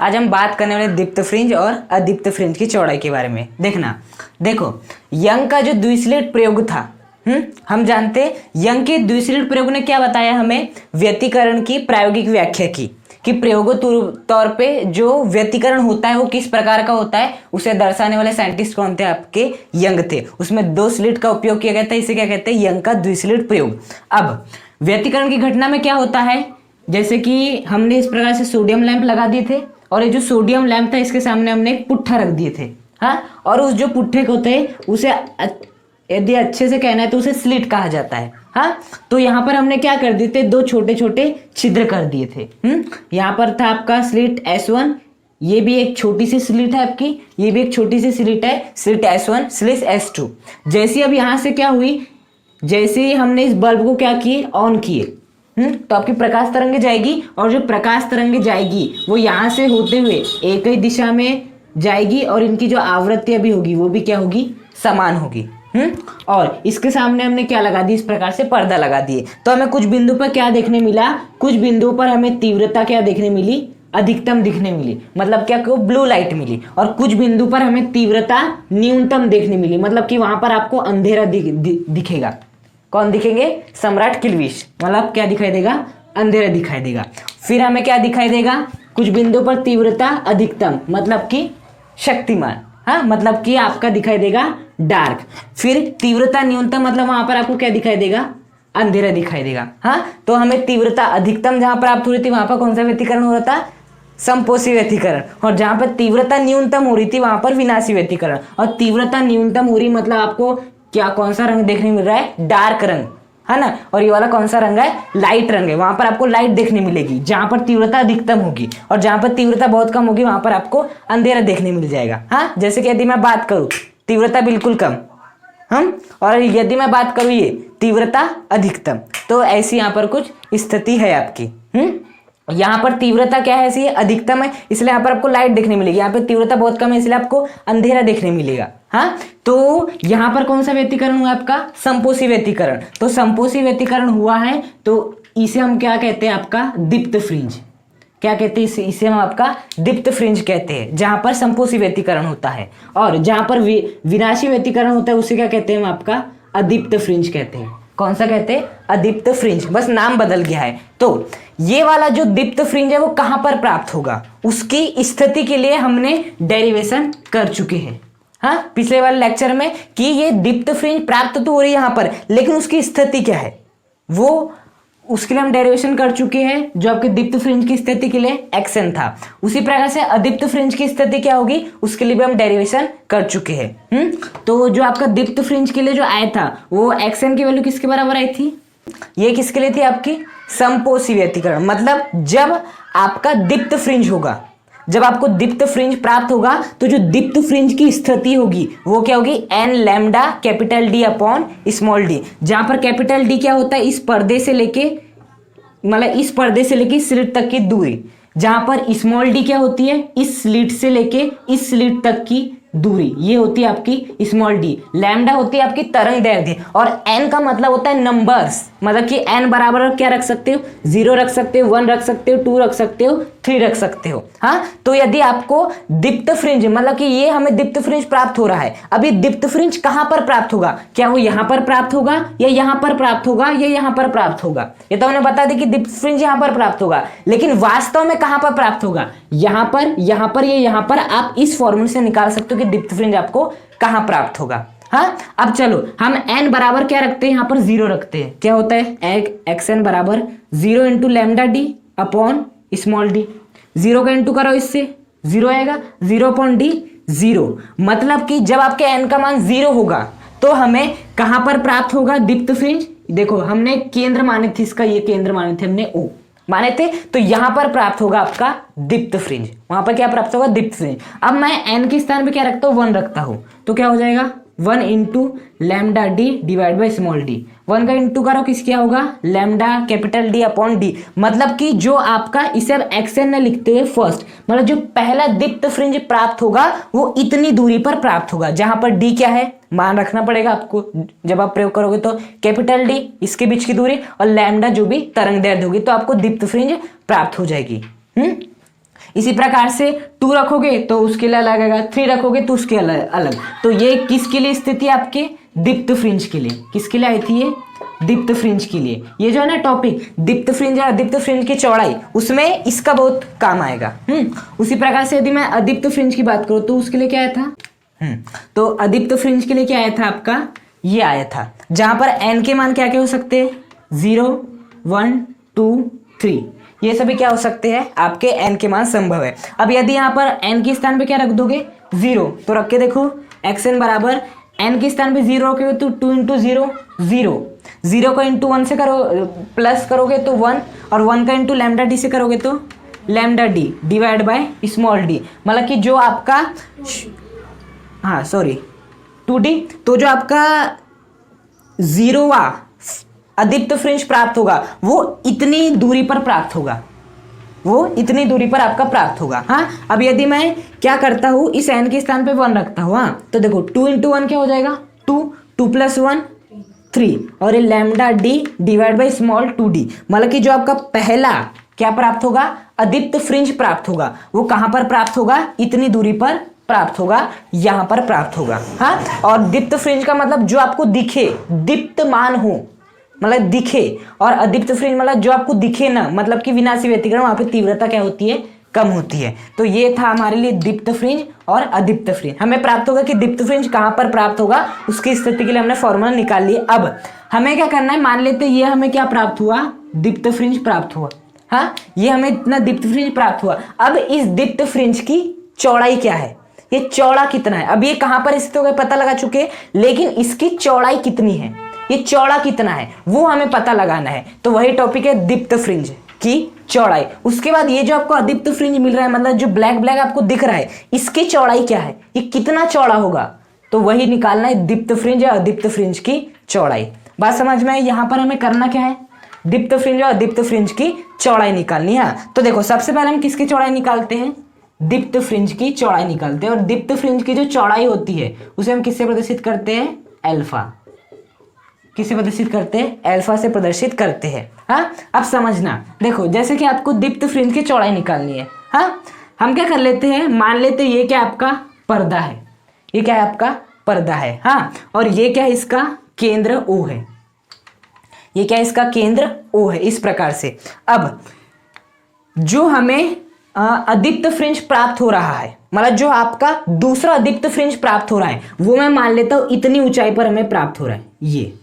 आज हम बात करने वाले दीप्त फ्रिंज और अदीप्त फ्रिंज की चौड़ाई के बारे में। देखो यंग का जो द्विस्लिट प्रयोग था, हम जानते यंग के द्विस्लिट प्रयोग ने क्या बताया हमें, व्यतिकरण की प्रायोगिक व्याख्या की कि प्रयोगों तौर पे जो व्यतिकरण होता है वो किस प्रकार का होता है, उसे दर्शाने वाले साइंटिस्ट कौन थे, आपके यंग थे। उसमें 2 स्लिट का उपयोग किया गया था, इसे क्या कहते हैं, यंग का द्विस्लिट प्रयोग। अब व्यतिकरण की घटना में क्या होता है, जैसे कि हमने इस प्रकार से सोडियम लैंप लगा दिए थे और ये जो सोडियम लैंप था इसके सामने हमने एक पुट्ठा रख दिए थे, हाँ, और उस जो पुट्ठे को होते हैं उसे यदि अच्छे से कहना है तो उसे स्लिट कहा जाता है, हाँ। तो यहाँ पर हमने क्या कर दिए थे, 2 छोटे छोटे छिद्र कर दिए थे। यहाँ पर था आपका स्लिट S1, ये भी एक छोटी सी स्लिट है आपकी, ये भी एक छोटी सी स्लिट है, स्लिट S1 स्लिट S2। जैसे अब यहाँ से क्या हुई, जैसे ही हमने इस बल्ब को क्या किए, ऑन किए, तो आपकी प्रकाश तरंगे जाएगी और जो प्रकाश तरंगे जाएगी वो यहाँ से होते हुए एक ही दिशा में जाएगी और इनकी जो आवृत्ति भी होगी वो भी क्या होगी, समान होगी। और इसके सामने हमने क्या लगा दी, इस प्रकार से पर्दा लगा दिए। तो हमें कुछ बिंदु पर क्या देखने मिला, कुछ बिंदुओं पर हमें तीव्रता क्या देखने मिली, अधिकतम दिखने मिली, मतलब क्या, को ब्लू लाइट मिली। और कुछ बिंदु पर हमें तीव्रता न्यूनतम देखने मिली, मतलब कि वहां पर आपको अंधेरा दिखेगा। कौन दिखेंगे, सम्राट किल्विश, मतलब क्या दिखाई देगा, अंधेरा दिखाई देगा। फिर हमें क्या दिखाई देगा, कुछ बिंदु पर तीव्रता अधिकतम, मतलब कि शक्तिमान, हाँ, मतलब कि आपका दिखाई देगा डार्क। फिर तीव्रता न्यूनतम, मतलब वहां पर आपको क्या दिखाई देगा, अंधेरा दिखाई देगा, हाँ। तो हमें तीव्रता अधिकतम जहां प्राप्त हो रही थी वहां पर कौन सा व्यतिकरण हो रहा था, संपोषी व्यतिकरण, और जहां पर तीव्रता न्यूनतम हो रही थी वहां पर विनाशी व्यतिकरण। और तीव्रता न्यूनतम हो रही मतलब आपको क्या, कौन सा रंग देखने मिल रहा है, डार्क रंग, है ना। और ये वाला कौन सा रंग है, लाइट रंग है, वहां पर आपको लाइट देखने मिलेगी जहां पर तीव्रता अधिकतम होगी, और जहां पर तीव्रता बहुत कम होगी वहां पर आपको अंधेरा देखने मिल जाएगा, हाँ। जैसे कि यदि मैं बात करूं तीव्रता बिल्कुल कम, और यदि मैं बात करूं ये तीव्रता अधिकतम, तो ऐसी यहाँ पर कुछ स्थिति है आपकी। यहाँ पर तीव्रता क्या है, ऐसी अधिकतम है, इसलिए यहाँ पर आपको लाइट देखने मिलेगी। यहाँ पर तीव्रता बहुत कम है इसलिए आपको अंधेरा देखने मिलेगा, हाँ। तो यहाँ पर कौन सा व्यतिकरण हुआ आपका, संपोषी व्यतिकरण। तो संपोषी व्यतिकरण हुआ है तो इसे हम क्या कहते हैं, आपका दीप्त फ्रिंज। क्या कहते हैं इसे हम आपका दीप्त फ्रिंज कहते हैं, जहां पर संपोषी व्यतिकरण होता है। और जहां पर विनाशी व्यतिकरण होता है उसे क्या कहते हैं, हम आपका अदीप्त फ्रिंज कहते हैं। कौन सा कहते हैं, अदीप्त फ्रिंज, बस नाम बदल गया है। तो ये वाला जो दीप्त फ्रिंज है वो कहां पर प्राप्त होगा, उसकी स्थिति के लिए हमने डेरिवेशन कर चुके हैं, हाँ, पिछले वाले लेक्चर में, कि ये दीप्त फ्रिंज प्राप्त तो हो रही है यहां पर, लेकिन उसकी स्थिति क्या है वो, उसके लिए हम डेरिवेशन कर चुके हैं। जो आपके दीप्त फ्रिंज की स्थिति के लिए एक्सन था, उसी प्रकार से अदीप्त फ्रिंज की स्थिति क्या होगी, उसके लिए भी हम डेरिवेशन कर चुके हैं। तो जो आपका दीप्त फ्रिंज के लिए जो आया था वो एक्सन की वैल्यू किसके बराबर आई थी, ये किसके लिए थी, आपकी संपोषी व्यतिकरण। मतलब जब आपका दीप्त फ्रिंज होगा, जब आपको दीप्त फ्रिंज प्राप्त होगा तो जो दीप्त फ्रिंज की स्थिति होगी वो क्या होगी, n lambda capital D upon small D, जहां पर कैपिटल डी क्या होता है, इस पर्दे से लेके, मतलब इस पर्दे से लेके स्लिट तक की दूरी, जहां पर स्मॉल डी क्या होती है, इस स्लिट से लेके इस स्लिट तक की दूरी, ये होती है आपकी स्मॉल डी। लैम्डा होती है आपकी तरंग दैर्घ्य, और एन का मतलब होता है नंबर्स, मतलब कि एन बराबर क्या रख सकते हो, 0 रख सकते हो, 1 रख सकते हो, 2 रख सकते हो, 3 रख सकते हो, हाँ। तो यदि आपको दीप्त फ्रिंज, मतलब कि ये हमें दीप्त फ्रिंज प्राप्त हो रहा है, अभी दीप्त फ्रिंज कहां पर प्राप्त होगा, क्या वो यहां पर प्राप्त होगा या यहां पर प्राप्त होगा या यहां पर प्राप्त होगा, ये तो हमने बता दी कि दीप्त फ्रिंज यहां पर प्राप्त होगा, लेकिन वास्तव में कहां पर प्राप्त होगा, यहां पर, यहां पर, ये यहां पर। आप इस फॉर्मूले से निकाल सकते हो कि दीप्त फ्रिंज आपको कहां प्राप्त होगा, हाँ। अब चलो हम n बराबर क्या रखते हैं, यहाँ पर 0 रखते हैं। क्या होता है, एक्स एन बराबर 0 into lambda D upon small D, 0 का इंटू करो इससे 0 आएगा, 0 अपॉन डी 0, मतलब कि जब आपके n का मान 0 होगा तो हमें कहां पर प्राप्त होगा दीप्त फ्रिंज। देखो हमने केंद्र माने थे, इसका ये केंद्र माने थे हमने O माने थे, तो यहां पर प्राप्त होगा आपका दीप्त फ्रिंज, वहां पर क्या प्राप्त होगा, दीप्त फ्रिंज। अब मैं n के स्थान पे क्या रखता हूं, 1 रखता हूं, तो क्या हो जाएगा, 1 into lambda D divide by small D, 1 का इंटू करो किस क्या होगा, lambda capital D upon D, मतलब कि जो आपका, इसे अब एक्सन में लिखते हुए फर्स्ट, मतलब जो पहला दीप्त फ्रिंज प्राप्त होगा वो इतनी दूरी पर प्राप्त होगा, जहां पर डी क्या है, मान रखना पड़ेगा आपको जब आप प्रयोग करोगे, तो कैपिटल डी इसके बीच की दूरी और लैम्डा जो भी तरंग दैर्घ्य होगी, तो आपको दीप्त फ्रिंज प्राप्त हो जाएगी। इसी प्रकार से 2 रखोगे तो उसके लिए अलग आएगा, 3 रखोगे तो उसके अलग अलग। तो ये किसके लिए स्थिति आपके दीप्त फ्रिंज के लिए, किसके लिए आई थी ये, दीप्त फ्रिंज के लिए। ये जो है ना टॉपिक दीप्त फ्रिंज और अदीप्त फ्रिंज की चौड़ाई, उसमें इसका बहुत काम आएगा। उसी प्रकार से यदि मैं अदीप्त फ्रिंज की बात करूं तो उसके लिए क्या आया था, तो अदीप्त फ्रिंज के लिए क्या आया था आपका, ये आया था जहां पर एन के मान क्या क्या हो सकते हैं, 0 1 2 3, ये सभी क्या हो सकते हैं आपके एन के मान संभव है। अब यदि यहाँ पर एन के स्थान पे क्या रख दोगे 0, तो रख के देखो एक्स एन बराबर एन के स्थान पे 0 रखोगे तो 2 इंटू 0 0, 0 को इंटू 1 से करो प्लस करोगे तो 1, और 1 का इंटू लैम्डा डी से करोगे तो lambda D divide by small D, मतलब कि जो आपका 2D, तो जो आपका 0वां अदीप्त फ्रिंज प्राप्त होगा वो इतनी दूरी पर प्राप्त होगा, वो इतनी दूरी पर आपका प्राप्त होगा। हाँ, अब यदि मैं क्या करता हूं, इस एन के स्थान पे 1 रखता हूं, हाँ, तो देखो 2 इंटू 1 क्या हो जाएगा 2, 2 प्लस 1 3, और ये lambda D divide by small 2D, मतलब कि जो आपका पहला क्या प्राप्त होगा, अदीप्त फ्रिंज प्राप्त होगा, वो कहां पर प्राप्त होगा, इतनी दूरी पर प्राप्त होगा, यहां पर प्राप्त होगा। हाँ, और दीप्त फ्रिंज का मतलब जो आपको दिखे, दीप्तमान हो मतलब दिखे, और अदीप्त फ्रिंज मतलब जो आपको दिखे ना, मतलब कि विनाशी व्यतिकरण, वहां पे तीव्रता क्या होती है, कम होती है। तो ये था हमारे लिए दीप्त फ्रिंज और अदीप्त फ्रिंज। हमें प्राप्त होगा कि दीप्त फ्रिंज कहां पर प्राप्त होगा, उसकी स्थिति के लिए हमने फॉर्मूला निकाल लिए। अब हमें क्या करना है, मान लेते ये हमें क्या प्राप्त हुआ, दीप्त फ्रिंज प्राप्त हुआ। हाँ, ये हमें इतना दीप्त फ्रिंज प्राप्त हुआ। अब इस दीप्त फ्रिंज की चौड़ाई क्या है, ये चौड़ा कितना है, अब ये कहां पर स्थित हो गए पता लगा चुके, लेकिन इसकी चौड़ाई कितनी है, ये चौड़ा कितना है वो हमें पता लगाना है। तो वही टॉपिक है दीप्त फ्रिंज की चौड़ाई। उसके बाद ये जो आपको अदीप्त फ्रिंज मिल रहा है, मतलब जो ब्लैक ब्लैक आपको दिख रहा है, इसकी चौड़ाई क्या है, ये कितना चौड़ा होगा, तो वही निकालना है दीप्त फ्रिंज या अदीप्त फ्रिंज की चौड़ाई। बात समझ में आई, यहां पर हमें करना क्या है, दीप्त फ्रिंज और अदीप्त फ्रिंज की चौड़ाई निकालनी है। तो देखो सबसे पहले हम किसकी चौड़ाई निकालते हैं, दीप्त फ्रिंज की चौड़ाई निकालते हैं, और दीप्त फ्रिंज की जो चौड़ाई होती है उसे हम किससे प्रदर्शित करते हैं, अल्फा, किसे प्रदर्शित करते हैं, अल्फा से प्रदर्शित करते हैं। हाँ, अब समझना, देखो जैसे कि आपको दीप्त फ्रिंज की चौड़ाई निकालनी है, हाँ, हम क्या कर लेते हैं, मान लेते हैं ये क्या आपका पर्दा है, ये क्या है आपका पर्दा है, हाँ, और ये क्या है इसका केंद्र O है, ये क्या है इसका केंद्र O है, इस प्रकार से। अब जो हमें अदीप्त फ्रिंज प्राप्त हो रहा है, मतलब जो आपका दूसरा अदीप्त फ्रिंज प्राप्त हो रहा है, वो मैं मान लेता हूं इतनी ऊंचाई पर हमें प्राप्त हो रहा है, ये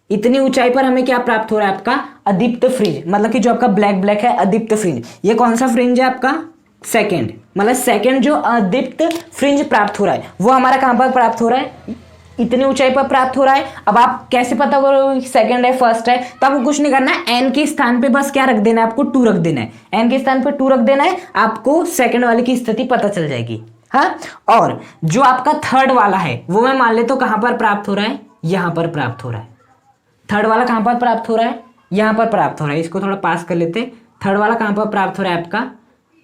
इतनी ऊंचाई पर हमें क्या प्राप्त हो रहा है आपका अदीप्त फ्रिंज, मतलब कि जो आपका ब्लैक ब्लैक है अदीप्त फ्रिंज। ये कौन सा फ्रिंज है आपका, सेकंड, मतलब सेकंड जो अदीप्त फ्रिंज प्राप्त हो रहा है वो हमारा कहां पर प्राप्त हो रहा है, इतनी ऊंचाई पर प्राप्त हो रहा है। अब आप कैसे पता करोगे सेकंड है फर्स्ट है, तो आपको कुछ नहीं करना है, एन के स्थान पे बस क्या रख देना है, आपको 2 रख देना है, एन के स्थान पे 2 रख देना है, आपको सेकंड वाले की स्थिति पता चल जाएगी। हाँ, और जो आपका थर्ड वाला है वो मैं मान लेता हूं कहां पर प्राप्त हो रहा है, यहां पर प्राप्त हो रहा है। थर्ड वाला कहां पर प्राप्त हो रहा है, यहां पर प्राप्त हो रहा है, इसको थोड़ा पास कर लेते हैं। थर्ड वाला कहां पर प्राप्त हो रहा है आपका,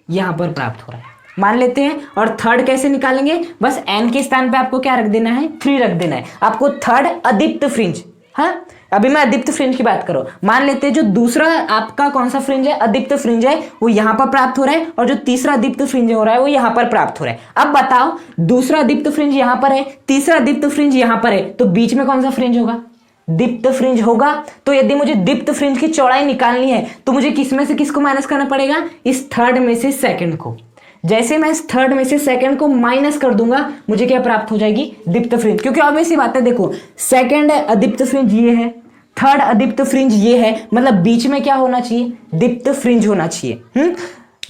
यहां पर प्राप्त हो रहा है, मान लेते हैं। और थर्ड कैसे निकालेंगे, बस एन के स्थान पे आपको क्या रख देना है, 3 रख देना है, आपको थर्ड अदीप्त फ्रिंज। हाँ, अभी मैं अदीप्त फ्रिंज की बात करो, मान लेते हैं जो दूसरा आपका कौन सा फ्रिंज है, अदीप्त फ्रिंज है, वो यहां पर प्राप्त हो रहा है, और जो तीसरा अदीप्त फ्रिंज हो रहा है वो यहां पर प्राप्त हो रहा है। अब बताओ, दूसरा अदीप्त फ्रिंज यहां पर है, तीसरा अदीप्त फ्रिंज यहां पर है, तो बीच में कौन सा फ्रिंज होगा, दीप्त फ्रिंज होगा। तो यदि मुझे दीप्त फ्रिंज की चौड़ाई निकालनी है तो मुझे किसमें से किसको माइनस करना पड़ेगा, इस थर्ड में से सेकंड को। जैसे मैं इस थर्ड में से सेकंड को माइनस कर दूंगा, मुझे क्या प्राप्त हो जाएगी, दीप्त फ्रिंज। क्योंकि ऑब्वियस सी बात है, देखो सेकंड अदीप्त फ्रिंज ये है, थर्ड अदीप्त फ्रिंज ये है, मतलब बीच में क्या होना चाहिए, दीप्त फ्रिंज होना चाहिए।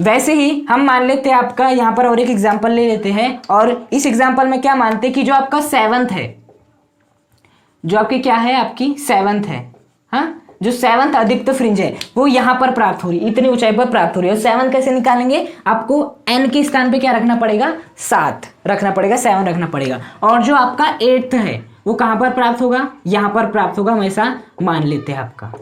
वैसे ही हम मान लेते हैं आपका यहां पर और एक एग्जाम्पल ले लेते हैं, और इस एग्जाम्पल में क्या मानते हैं कि जो आपका 7th है, जो आपकी क्या है, आपकी 7th है, हाँ, जो 7th अदीप्त फ्रिंज है वो यहां पर प्राप्त हो रही है, इतनी ऊंचाई पर प्राप्त हो रही है। और 7 कैसे निकालेंगे, आपको n के स्थान पे क्या रखना पड़ेगा, 7 रखना पड़ेगा, 7 रखना पड़ेगा। और जो आपका 8th है वो कहां पर प्राप्त होगा, यहां पर प्राप्त होगा, हम ऐसा मान लेते हैं, आपका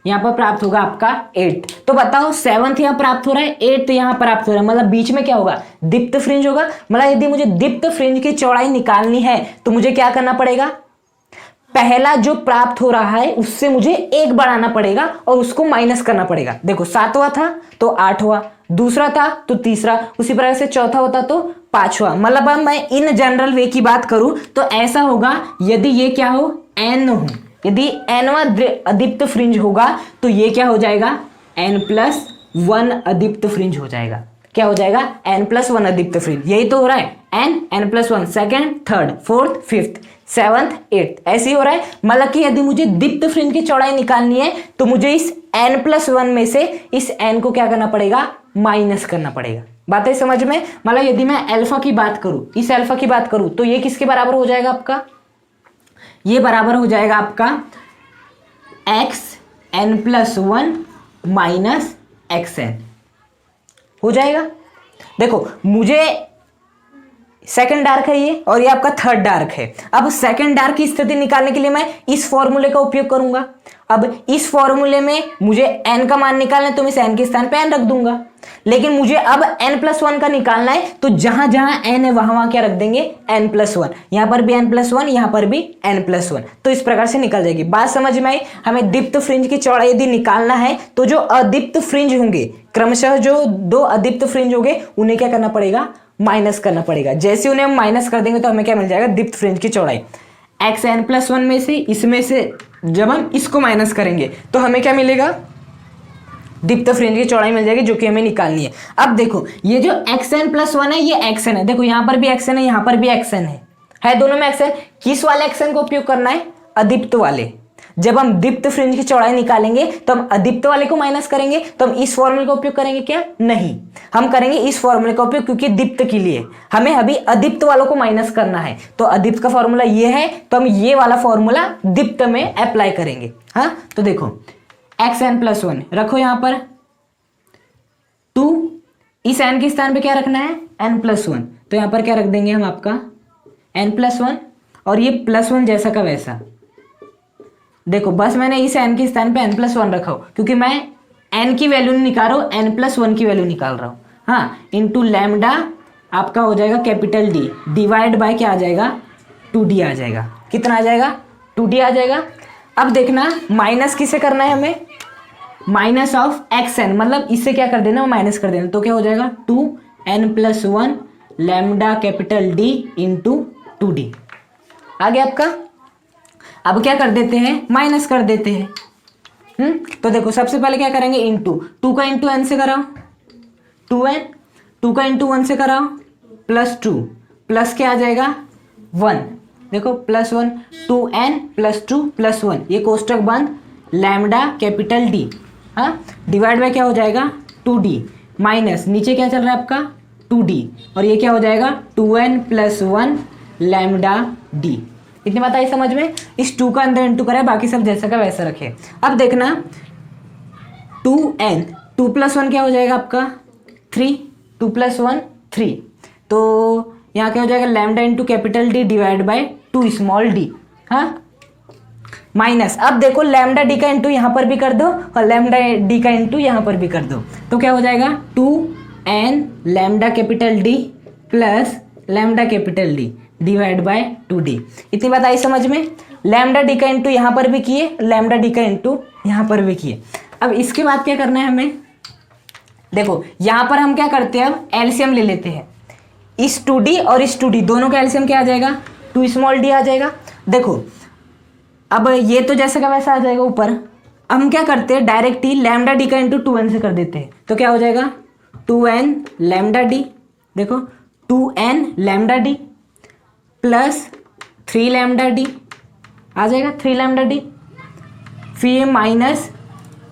यहां पर प्राप्त होगा आपका 8। तो बताओ 7th यहां प्राप्त हो रहा है, 8th यहां प्राप्त हो रहा है, मतलब बीच में क्या होगा, दीप्त फ्रिंज होगा। मतलब यदि मुझे दीप्त फ्रिंज की चौड़ाई निकालनी है तो मुझे क्या करना पड़ेगा, पहला जो प्राप्त हो रहा है उससे मुझे एक बढ़ाना पड़ेगा और उसको माइनस करना पड़ेगा। देखो 7वां था तो 8वां, दूसरा था तो तीसरा, उसी प्रकार से चौथा होता तो 5वां। मतलब अब मैं इन जनरल वे की बात करूं तो ऐसा होगा, यदि ये क्या हो n हो, यदि nवां अदीप्त फ्रिंज होगा तो ये क्या हो जाएगा n+1 अदीप्त फ्रिंज हो जाएगा। क्या हो जाएगा n+1 अदीप्त फ्रिंज। यही तो हो रहा है n+1 second, third, fourth, fifth, seventh, eighth, ऐसे ही हो रहा है। मतलब कि यदि मुझे दीप्त फ्रिंज की चौड़ाई निकालनी है तो मुझे इस n+1 में से इस n को क्या करना पड़ेगा, माइनस करना पड़ेगा। बात है समझ में। मतलब यदि मैं अल्फा की बात करूं, इस अल्फा की बात करूं तो ये किसके बराबर हो जाएगा आपका, ये बराबर हो जाएगा आपका xn+1 माइनस xn हो जाएगा। देखो मुझे सेकंड डार्क है ये और ये आपका थर्ड डार्क है। अब सेकंड डार्क की स्थिति निकालने के लिए मैं इस फॉर्मूले का उपयोग करूंगा। अब इस फॉर्मूले में मुझे n का मान निकालना है तो मैं इस n के स्थान पे n रख दूंगा, लेकिन मुझे अब n+1 का निकालना है तो जहां जहां n है वहां वहां क्या रख देंगे n+1, यहां पर भी n+1, यहां पर भी n+1, तो इस प्रकार से निकल जाएगी। बात समझ में आई। हमें दीप्त फ्रिंज की चौड़ाई यदि निकालना है तो जो अदीप्त फ्रिंज होंगे, क्रमशः जो दो अदीप्त फ्रिंज होंगे उन्हें क्या करना पड़ेगा, माइनस करना पड़ेगा। जैसे उन्हें हम माइनस कर देंगे तो हमें क्या मिल जाएगा, दीप्त फ्रिंज की चौड़ाई। xn+1 में से इसमें से जब हम इसको माइनस करेंगे तो हमें क्या मिलेगा, दीप्त फ्रिंज की चौड़ाई मिल जाएगी जो कि हमें निकालनी है। अब देखो ये जो xn+1 है ये xn है, देखो यहां पर भी xn है, यहां पर भी xn है दोनों में xn। किस वाले xn को उपयोग करना है, अदीप्त वाले। जब हम दीप्त फ्रिंज की चौड़ाई निकालेंगे तो हम अदीप्त वाले को माइनस करेंगे, तो हम इस फॉर्मूले का उपयोग करेंगे क्या, नहीं, हम करेंगे इस फॉर्मूले का उपयोग, क्योंकि दीप्त के लिए हमें अभी अदीप्त वालों को माइनस करना है। तो अदीप्त का फॉर्मूला ये है तो हम ये वाला फॉर्मूला दीप्त में अप्लाई करेंगे। हाँ तो देखो xn+1 रखो यहां पर 2, इस n के स्थान पे क्या रखना है n+1, तो यहां पर क्या रख देंगे हम आपका n+1 और ये +1 जैसा का वैसा। देखो बस मैंने इस n के स्थान पे n+1 रखा हो क्योंकि मैं n की वैल्यू नहीं निकाल रहा हूं, n+1 की वैल्यू निकाल रहा हूं। हाँ इंटू लैम्डा आपका हो जाएगा कैपिटल D डिवाइड बाय क्या आ जाएगा 2D आ जाएगा। कितना आ जाएगा 2D आ जाएगा। अब देखना माइनस किसे करना है हमें, माइनस ऑफ xn, मतलब इससे क्या कर देना, माइनस कर देना, तो क्या हो जाएगा 2n+1 lambda capital D into 2D आ गया आपका। अब क्या कर देते हैं, माइनस कर देते हैं। तो देखो सबसे पहले क्या करेंगे, इंटू 2 का इंटू n से कराओ 2n, 2 का इंटू 1 से कराओ +2, प्लस क्या आ जाएगा 1, देखो +1, 2n + 2 + 1, ये कोष्टक बंद लैम्डा कैपिटल D, हाँ डिवाइड बाय क्या हो जाएगा 2D माइनस नीचे क्या चल रहा है आपका 2D और ये क्या हो जाएगा 2n + 1 लैम्डा D। इतनी बात आई समझ में। इस 2 का अंदर इंटू करें, बाकी सब जैसा का वैसा रखे। अब देखना 2n 2 + 1 क्या हो जाएगा आपका 3, 2 + 1 3, तो यहाँ क्या हो जाएगा lambda into capital D divide by 2 small d, हाँ माइनस। अब देखो लैम्डा D का इंटू यहाँ पर भी कर दो और लैम्डा D का इंटू यहाँ पर भी कर दो, तो क्या हो जाएगा 2n lambda capital D plus lambda capital D divide by 2D। इतनी बात आई समझ में। लैम्डा D का इंटू यहाँ पर भी किए, लैम्डा D का इंटू यहाँ पर भी किए। अब इसके बाद क्या करना है हमें, देखो यहाँ पर हम क्या करते हैं, अब एलसीएम ले लेते हैं। इस 2D और इस 2D दोनों का एलसीएम क्या आ जाएगा 2 स्मॉल d आ जाएगा। देखो अब ये तो जैसे का वैसा आ जाएगा ऊपर। अब हम क्या करते हैं, डायरेक्ट ही लैम्डा D का इंटू 2n से कर देते हैं, तो क्या हो जाएगा 2n लैम्डा D, देखो 2n lambda D plus 3 lambda D आ जाएगा, 3 लैम्डा D, फिर माइनस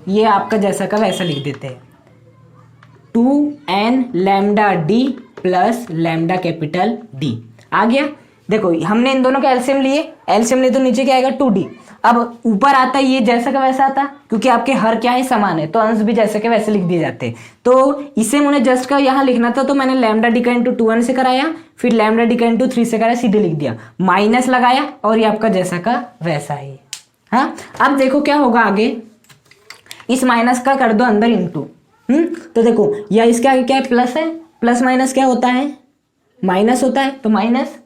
ये आपका जैसा का वैसा लिख देते हैं 2n lambda D plus lambda capital D आ गया। देखो हमने इन दोनों के एलसीएम लिए, एलसीएम ले तो नीचे क्या आएगा 2D। अब ऊपर आता है ये जैसा का वैसा आता, क्योंकि आपके हर क्या है समान है तो अंश भी जैसे के वैसे लिख दिए जाते हैं। तो इसे मुझे जस्ट का यहाँ लिखना था तो मैंने लैम्डा D का इंटू 2n से कराया, फिर लैम्डा D का इंटू 3 से कराया, सीधे लिख दिया, माइनस लगाया और ये आपका जैसा का वैसा है। हाँ अब देखो क्या होगा आगे, इस माइनस का कर दो अंदर इंटू, तो देखो या इसके आगे क्या है प्लस है, प्लस माइनस क्या होता है माइनस होता है, तो माइनस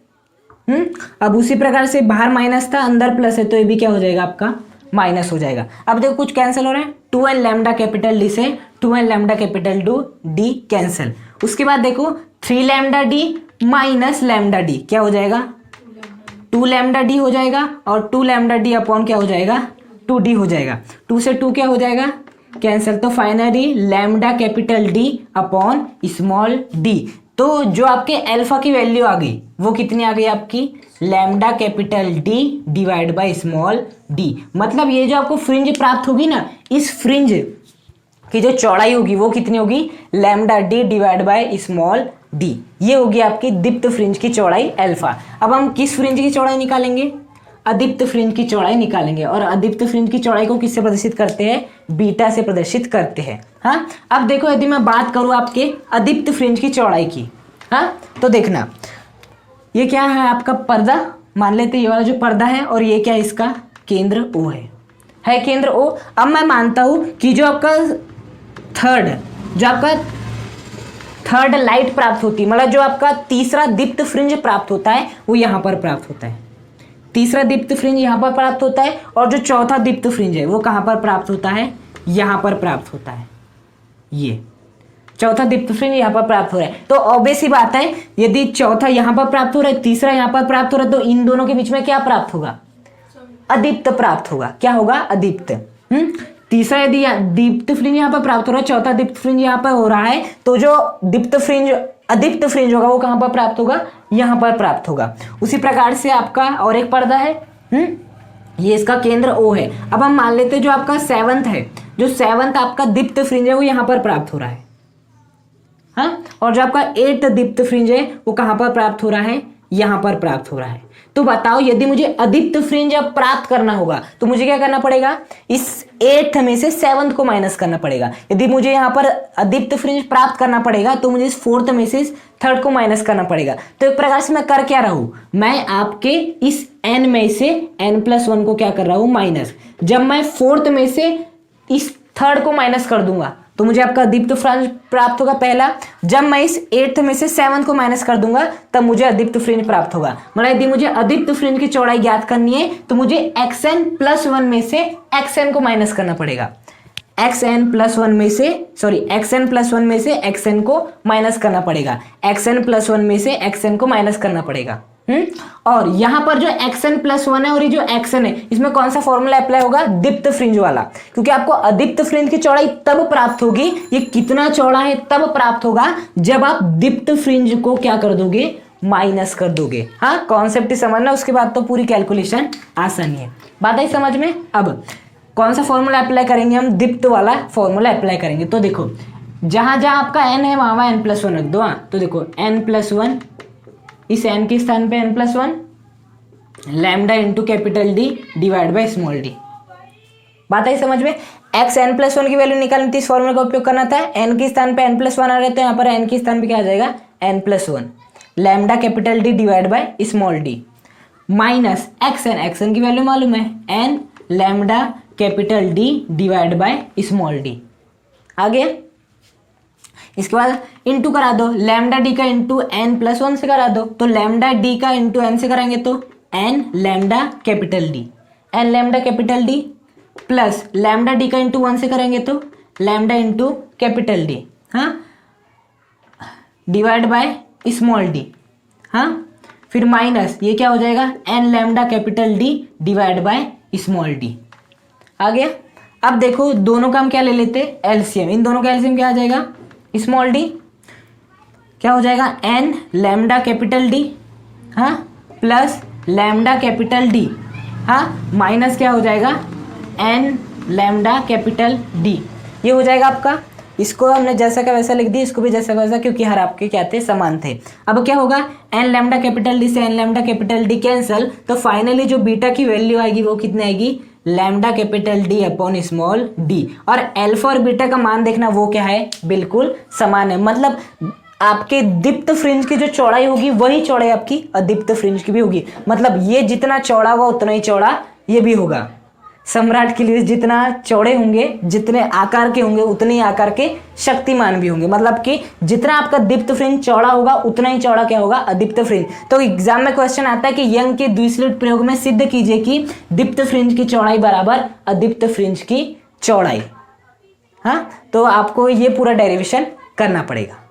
अब उसी प्रकार से बाहर माइनस था, अंदर प्लस है, तो ये भी क्या हो जाएगा आपका माइनस हो जाएगा। अब देखो कुछ कैंसिल हो रहे हैं, 2n लैम्डा कैपिटल डी से 2n lambda capital D cancel. उसके बाद देखो 3 lambda D minus lambda D क्या हो जाएगा, 2 लैम्डा डी हो जाएगा, और 2 लैम्डा डी अपॉन क्या हो जाएगा, 2d हो जाएगा। 2 से 2 क्या हो जाएगा कैंसिल, तो finally lambda capital D upon small D. तो जो आपके अल्फा की वैल्यू आ गई वो कितनी आ गई आपकी, lambda capital D divide by small D. मतलब ये जो आपको फ्रिंज प्राप्त होगी ना, इस फ्रिंज की जो चौड़ाई होगी वो कितनी होगी, lambda D divide by small D. ये होगी आपकी दीप्त फ्रिंज की चौड़ाई अल्फा। अब हम किस फ्रिंज की चौड़ाई निकालेंगे, अदीप्त फ्रिंज की चौड़ाई निकालेंगे। और अदीप्त फ्रिंज की चौड़ाई को किससे प्रदर्शित करते हैं, बीटा से प्रदर्शित करते हैं। हाँ, अब देखो यदि मैं बात करूं आपके अदीप्त फ्रिंज की चौड़ाई की, हाँ, तो देखना ये क्या है आपका पर्दा, मान लेते ये वाला जो पर्दा है, और ये क्या है इसका केंद्र O है केंद्र O। अब मैं मानता हूं कि जो आपका थर्ड लाइट प्राप्त होती है, मतलब जो आपका तीसरा दीप्त फ्रिंज प्राप्त होता है वो यहाँ पर प्राप्त होता है, तीसरा दीप्त फ्रिंज यहाँ पर प्राप्त होता है, और जो चौथा दीप्त फ्रिंज है वो कहाँ पर प्राप्त होता है, यहाँ पर प्राप्त होता है। ये चौथा दीप्त फ्रिंज यहाँ पर प्राप्त हो रहा है, तो ऑब्वियस ही बात है यदि चौथा यहाँ पर प्राप्त हो रहा है, तीसरा यहाँ पर प्राप्त हो रहा है, तो इन दोनों के बीच में क्या प्राप्त होगा, अदीप्त प्राप्त होगा। क्या होगा, अदीप्त। तीसरा यदि दीप्त फ्रिंज यहाँ पर प्राप्त हो रहा है, चौथा दीप्त फ्रिंज यहाँ पर हो रहा है, तो जो दीप्त फ्रिंज अदीप्त फ्रिंज होगा वो कहाँ पर प्राप्त होगा, यहाँ पर प्राप्त होगा। उसी प्रकार से आपका और एक पर्दा है, ये इसका केंद्र O है। अब हम मान लेते हैं जो आपका सेवंथ है, जो सेवंथ आपका दीप्त फ्रिंज है वो यहाँ पर प्राप्त हो रहा है, हाँ, और जो आपका 8th दीप्त फ्रिंज है वो कहाँ पर प्राप्त हो रहा है, यहाँ पर प्राप्त हो रहा है। तो बताओ यदि मुझे अदीप्त फ्रिंज अब प्राप्त करना होगा तो मुझे क्या करना पड़ेगा, इस 8th में से 7th को माइनस करना पड़ेगा। यदि मुझे यहाँ पर अदीप्त फ्रिंज प्राप्त करना पड़ेगा तो मुझे इस 4th में से 3rd को माइनस करना पड़ेगा। तो एक प्रकार से मैं कर क्या रहा हूं, मैं आपके इस n में से n+1 को क्या कर रहा हूं, माइनस। जब मैं 4th में से इस 3rd को माइनस कर दूंगा तो मुझे आपका अदीप्त फ्रिंज प्राप्त होगा पहला। जब मैं इस 8th में से 7th को माइनस कर दूंगा तब मुझे अदीप्त फ्रिंज प्राप्त होगा। मतलब यदि मुझे अदीप्त फ्रिंज की चौड़ाई ज्ञात करनी है तो मुझे xn+1 में से xn को माइनस करना पड़ेगा, xn+1 में से xn को माइनस करना पड़ेगा, xn+1 में से xn को माइनस करना पड़ेगा। और यहां पर जो xn+1 है और ये जो xn है, इसमें कौन सा फॉर्मूला अप्लाई होगा, दीप्त फ्रिंज वाला। क्योंकि आपको अदीप्त फ्रिंज की चौड़ाई तब प्राप्त होगी, ये कितना चौड़ा है तब प्राप्त होगा जब आप दीप्त फ्रिंज को क्या कर दोगे, माइनस कर दोगे। हाँ, कॉन्सेप्ट समझना, उसके बाद तो पूरी कैलकुलेशन आसानी है। बात आई समझ में। अब कौन सा फॉर्मूला अप्लाई करेंगे, हम दीप्त वाला फॉर्मूला अप्लाई करेंगे। तो देखो जहां जहां आपका n है वहां n+1 रख दो। हाँ, तो देखो n+1, इस n के स्थान पे n+1 lambda into capital D divide by small d। बात आई समझ में। x n+1 की वैल्यू निकालनी थी, इस फॉर्मूले का उपयोग करना था। n के स्थान पे n+1 आ रहे थे, यहाँ पर n के स्थान पे क्या आ जाएगा, n+1 lambda capital D divide by small d minus xn की वैल्यू मालूम है, n lambda capital D divide by small d। आ गया। इसके बाद इंटू करा दो, लैम्डा डी का इंटू n+1 से करा दो, तो लैम्डा डी का इंटू n से कराएंगे तो n lambda capital D plus lambda D का इंटू 1 से करेंगे तो लैम्डा इंटू कैपिटल डी, हाँ, डिवाइड बाय स्मॉल डी, हाँ, फिर माइनस ये क्या हो जाएगा, n lambda capital D divide by small D. आ गया। अब देखो दोनों का हम क्या ले लेते, एलसीएम। इन दोनों का एलसीएम क्या आ जाएगा, स्मॉल डी क्या हो जाएगा, n लैम्डा कैपिटल डी, हाँ, प्लस लैम्डा कैपिटल डी, हाँ, माइनस क्या हो जाएगा, n लैम्डा कैपिटल डी। ये हो जाएगा आपका। इसको हमने जैसा का वैसा लिख दिया, इसको भी जैसा का वैसा, क्योंकि हर आपके क्या थे, समान थे। अब क्या होगा, n लैम्डा कैपिटल डी से n lambda capital D cancel, तो फाइनली जो बीटा की वैल्यू आएगी वो कितनी आएगी, lambda capital D upon small D. और अल्फा और बीटा का मान देखना वो क्या है, बिल्कुल समान है। मतलब आपके दीप्त फ्रिंज की जो चौड़ाई होगी वही चौड़ाई आपकी अदीप्त फ्रिंज की भी होगी। मतलब ये जितना चौड़ा होगा उतना ही चौड़ा ये भी होगा। सम्राट के लिए जितना चौड़े होंगे, जितने आकार के होंगे, उतने ही आकार के शक्तिमान भी होंगे। मतलब कि जितना आपका दीप्त फ्रिंज चौड़ा होगा उतना ही चौड़ा क्या होगा, अदीप्त फ्रिंज। तो एग्जाम में क्वेश्चन आता है कि यंग के द्विस्लिट प्रयोग में सिद्ध कीजिए कि दीप्त फ्रिंज की चौड़ाई बराबर अदीप्त फ्रिंज की चौड़ाई। हाँ, तो आपको ये पूरा डेरिवेशन करना पड़ेगा।